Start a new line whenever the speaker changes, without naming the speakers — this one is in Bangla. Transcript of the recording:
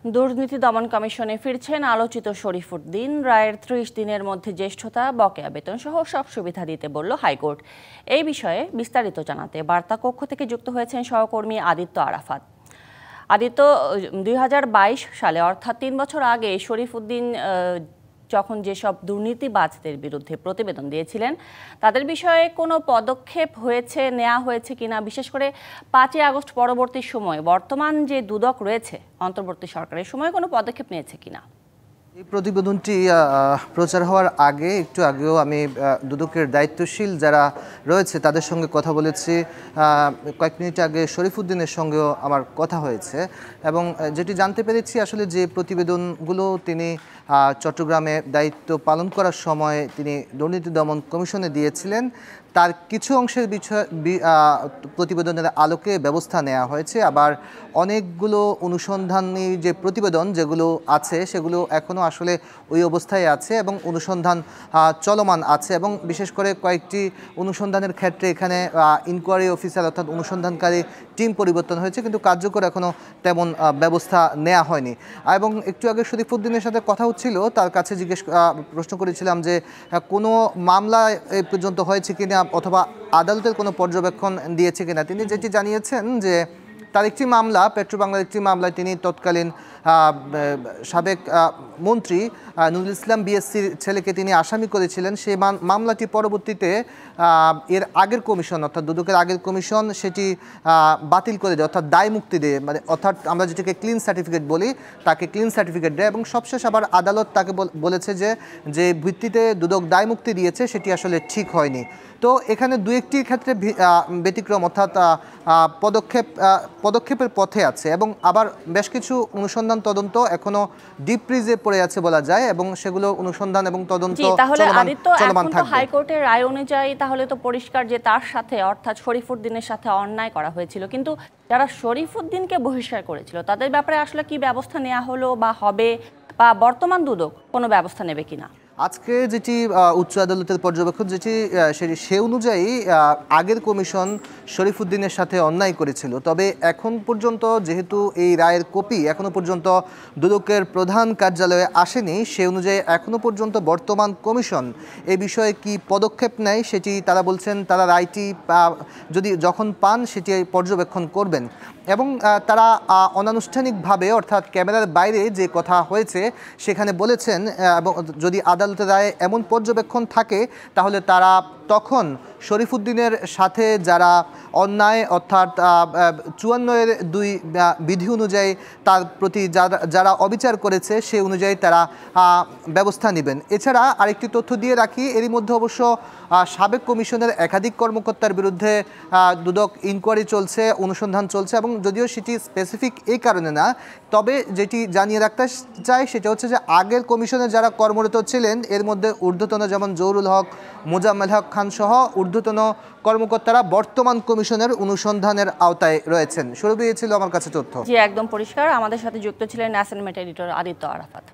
দুর্নীতি দমন কমিশনে ফিরছেন আলোচিত শরীফুদ্দীন। রায়ের ৩০ দিনের মধ্যে জ্যেষ্ঠতা, বকেয়া বেতন সহ সব সুবিধা দিতে বলল হাইকোর্ট। এই বিষয়ে বিস্তারিত জানাতে বার্তা কক্ষ থেকে যুক্ত হয়েছেন সহকর্মী আদিত্য আরাফাত। আদিত্য, ২০২২ সালে অর্থাৎ ৩ বছর আগে শরীফুদ্দীন যখন যেসব দুর্নীতিবাজদের বিরুদ্ধে প্রতিবেদন দিয়েছিলেন তাদের বিষয়ে কোনো পদক্ষেপ নেওয়া হয়েছে কিনা, বিশেষ করে ৫ই আগস্ট পরবর্তী সময় বর্তমান যে দুদক রয়েছে অন্তর্বর্তী সরকারের সময় কোনো পদক্ষেপ নিয়েছে কিনা?
এই প্রতিবেদনটি প্রচার হওয়ার একটু আগেও আমি দুদকের দায়িত্বশীল যারা রয়েছে তাদের সঙ্গে কথা বলেছি। কয়েক মিনিট আগে শরীফুদ্দীনের সঙ্গেও আমার কথা হয়েছে এবং যেটি জানতে পেরেছি আসলে যে প্রতিবেদনগুলো তিনি চট্টগ্রামে দায়িত্ব পালন করার সময় তিনি দুর্নীতি দমন কমিশনে দিয়েছিলেন, তার কিছু অংশের প্রতিবেদনের আলোকে ব্যবস্থা নেওয়া হয়েছে। আবার অনেকগুলো অনুসন্ধানী যে প্রতিবেদন যেগুলো আছে সেগুলো এখনও আসলে ওই অবস্থায় আছে এবং অনুসন্ধান চলমান আছে এবং বিশেষ করে কয়েকটি অনুসন্ধানের ক্ষেত্রে এখানে ইনকোয়ারি অফিসার অর্থাৎ অনুসন্ধানকারী টিম পরিবর্তন হয়েছে, কিন্তু কার্যকর এখনও তেমন ব্যবস্থা নেওয়া হয়নি। এবং একটু আগে শরীফুদ্দীনের সাথে কথা হচ্ছিল, তার কাছে প্রশ্ন করেছিলাম যে কোনো মামলা এই পর্যন্ত হয়েছে কিনা অথবা আদালতের কোনো পর্যবেক্ষণ দিয়েছে কিনা। তিনি যেটি জানিয়েছেন যে তার একটি মামলা, পেট্রোবাংলার একটি মামলায় তিনি তৎকালীন সাবেক মন্ত্রী নুরুল ইসলাম বিএসসির ছেলেকে তিনি আসামি করেছিলেন। সেই মামলাটি পরবর্তীতে এর আগের কমিশন অর্থাৎ দুদকের আগের কমিশন সেটি বাতিল করে দেয়, অর্থাৎ দায় মুক্তি দেয়, অর্থাৎ আমরা যেটাকে ক্লিন সার্টিফিকেট বলি তাকে ক্লিন সার্টিফিকেট দেয় এবং সবশেষ আবার আদালত তাকে বলেছে যে ভিত্তিতে দুদক দায় মুক্তি দিয়েছে সেটি আসলে ঠিক হয়নি। তো এখানে দু একটির ক্ষেত্রে ব্যতিক্রম অর্থাৎ পদক্ষেপের পথে আছে এবং আবার বেশ কিছু অনুসন্ধান তদন্ত এখনো ডিপ ফ্রিজে পড়ে আছে বলা যায় এবং সেগুলো অনুসন্ধান এবং তদন্ত চলমান থাকবে।
হাইকোর্টের রায় অনুযায়ী তাহলে তো পরিষ্কার যে তার সাথে অর্থাৎ শরীফুদ্দীনের সাথে অন্যায় করা হয়েছিল, কিন্তু যারা শরীফুদ্দীনকে বহিষ্কার করেছিল তাদের ব্যাপারে আসলে কি ব্যবস্থা নেওয়া হলো বা হবে, বা বর্তমান দুদক কোনো ব্যবস্থা নেবে কিনা?
আজকে যেটি উচ্চ আদালতের পর্যবেক্ষণ সে অনুযায়ী আগের কমিশন শরীফুদ্দীনের সাথে অন্যায় করেছিল, তবে এখন পর্যন্ত যেহেতু এই রায়ের কপি এখনো পর্যন্ত দুদকের প্রধান কার্যালয়ে আসেনি, সে অনুযায়ী এখনো পর্যন্ত বর্তমান কমিশন এই বিষয়ে কি পদক্ষেপ নেয় সেটি তারা বলছেন তারা রায়টি যখন পান সেটি পর্যবেক্ষণ করবেন এবং তারা অনানুষ্ঠানিকভাবে অর্থাৎ ক্যামেরার বাইরে যে কথা হয়েছে সেখানে বলেছেন এবং যদি আদালতের রায়ে এমন পর্যবেক্ষণ থাকে তাহলে তারা তখন শরীফুদ্দীনের সাথে যারা অন্যায় অর্থাৎ ৫৪-এর ২ বিধি অনুযায়ী তার প্রতি যারা অবিচার করেছে সে অনুযায়ী তারা ব্যবস্থা নেবেন। এছাড়া আরেকটি তথ্য দিয়ে রাখি, এরই মধ্যে অবশ্য সাবেক কমিশনের একাধিক কর্মকর্তার বিরুদ্ধে দুদক ইনকোয়ারি চলছে, অনুসন্ধান চলছে এবং যদিও সেটি স্পেসিফিক এই কারণে না, তবে যেটি জানিয়ে রাখতে চাই সেটা হচ্ছে যে আগের কমিশনে যারা কর্মরত ছিলেন এর মধ্যে ঊর্ধ্বতন যেমন জহুরুল হক, মোজাম্মেল হক খান সহ ঊর্ধ্বতন কর্মকর্তারা বর্তমান কমিশনের অনুসন্ধানের আওতায় রয়েছেন। শুরু ছিল আমার কাছে তথ্য।
জি, একদম পরিষ্কার। আমাদের সাথে যুক্ত ছিলেন অ্যাসাইনমেন্ট এডিটর আদিত্য আরাফাত।